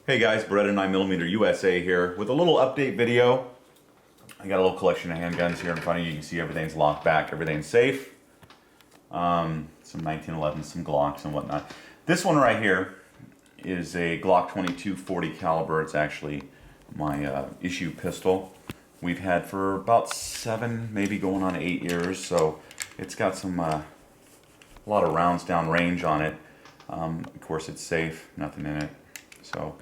Hey guys, Beretta 9mm USA here with a little update video. I got a little collection of handguns here in front of you. You can see everything's locked back, everything's safe. Some 1911s, some Glocks and whatnot. This one right here is a Glock 22 40 caliber. It's actually my issue pistol. We've had for about 7, maybe going on 8 years, so it's got some a lot of rounds down range on it. Of course, it's safe, nothing in it. So,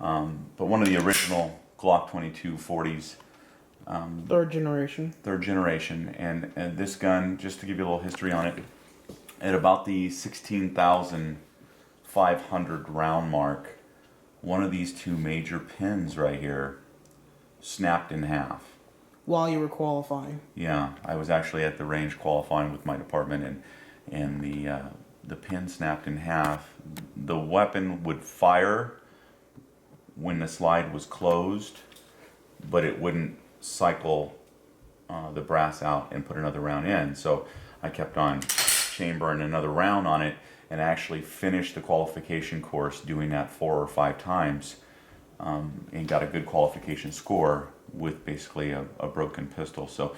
but one of the original Glock 22 40s. Third generation. Third generation, and this gun, just to give you a little history on it, at about the 16,500 round mark, one of these two major pins right here snapped in half. While you were qualifying? Yeah, I was actually at the range qualifying with my department, and the pin snapped in half. The weapon would fire when the slide was closed, but it wouldn't cycle the brass out and put another round in. So I kept on chambering another round on it and actually finished the qualification course doing that 4 or 5 times, and got a good qualification score with basically a broken pistol. So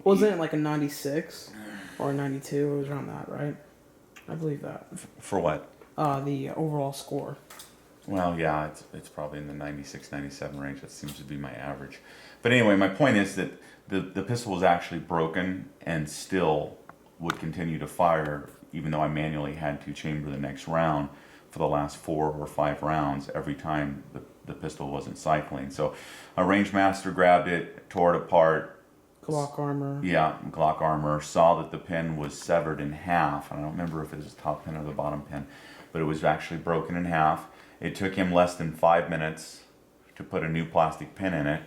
wasn't it like a 96 or a 92? It was around that, right? I believe that. For what? The overall score. Well, yeah, it's probably in the 96, 97 range. That seems to be my average. But anyway, my point is that the pistol was actually broken and still would continue to fire, even though I manually had to chamber the next round for the last 4 or 5 rounds every time the pistol wasn't cycling. So a range master grabbed it, tore it apart. Glock armor. Yeah, Glock armor. Saw that the pin was severed in half. I don't remember if it was the top pin or the bottom pin, but it was actually broken in half. It took him less than 5 minutes to put a new plastic pin in it,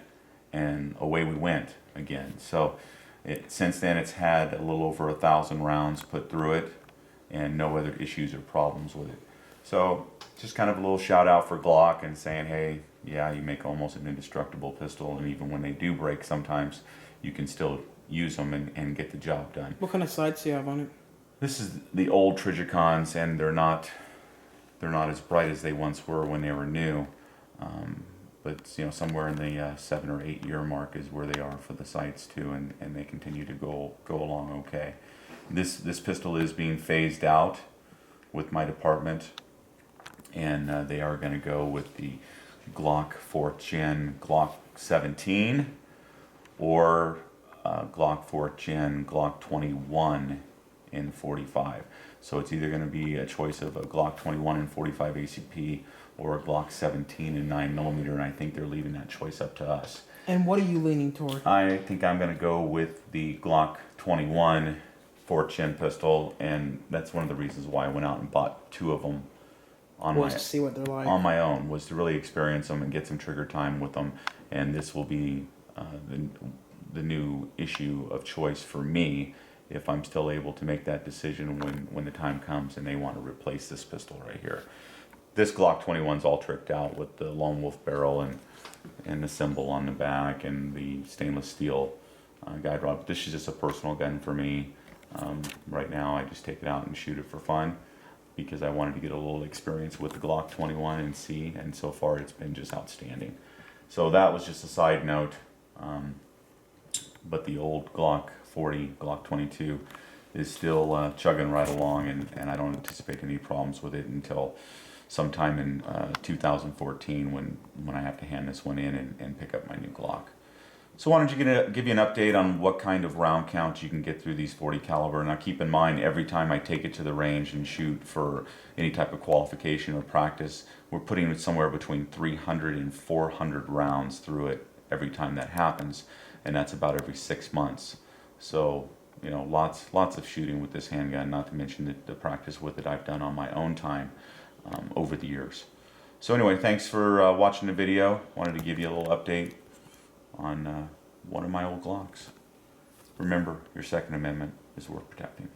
and away we went again. So since then it's had a little over 1,000 rounds put through it and no other issues or problems with it. So just kind of a little shout out for Glock and saying, hey, yeah, you make almost an indestructible pistol, and even when they do break, sometimes you can still use them and get the job done. What kind of sights do you have on it? This is the old Trigicons, and they're not as bright as they once were when they were new. But you know, somewhere in the 7 or 8 year mark is where they are for the sights too, and they continue to go along okay. This pistol is being phased out with my department, and they are going to go with the Glock 4th Gen Glock 17 or Glock 4th Gen Glock 21 in 45. So it's either going to be a choice of a Glock 21 and 45 ACP or a Glock 17 and 9mm, and I think they're leaving that choice up to us. And what are you leaning toward? I think I'm going to go with the Glock 21 4th Gen pistol, and that's one of the reasons why I went out and bought 2 of them to see what they're like. On my own, was to really experience them and get some trigger time with them, and this will be the new issue of choice for me if I'm still able to make that decision when the time comes and they want to replace this pistol right here. This Glock 21's all tricked out with the Lone Wolf barrel and the symbol on the back and the stainless steel guide rod. This is just a personal gun for me. Right now I just take it out and shoot it for fun because I wanted to get a little experience with the Glock 21 and see, and so far it's been just outstanding. So that was just a side note. But the old Glock 40, Glock 22 is still chugging right along, and I don't anticipate any problems with it until sometime in 2014 when I have to hand this one in and pick up my new Glock. So why don't you give you an update on what kind of round count you can get through these 40 caliber. Now keep in mind, every time I take it to the range and shoot for any type of qualification or practice, we're putting it somewhere between 300 and 400 rounds through it every time that happens, and that's about every 6 months. So you know, lots of shooting with this handgun, not to mention the practice with it I've done on my own time over the years. So anyway, thanks for watching the video. Wanted to give you a little update on one of my old Glocks. Remember, your Second Amendment is worth protecting.